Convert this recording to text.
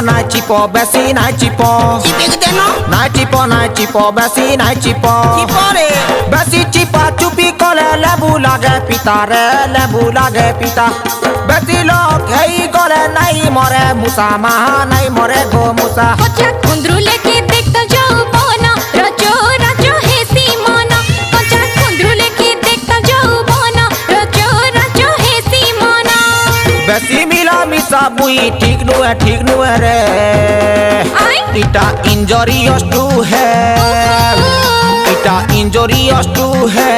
নাই চিপ বেশি নাই চিপ নাই চিপ বেশি নাই চিপ বেশি চিপা চুপি কলে লেবু লাগে পিতা রে লেবু লাগে পিতা বেশি লোক হেই গলে নাই মরে মুসা মাহা নাই মরে গো মুসা কচা কুন্দ্রু লেকে দেখতো যৌবনা রাজো রাজো হেসি মনা কচা কুন্দ্রু লেকে দেখতো যৌবনা রাজো রাজো হেসি মনা বেশি মিলা মিশা মুই ঠিক নুয়ে রে ইটা ইনজরিয়াস টু হে ইটা ইনজরিয়াস টু হে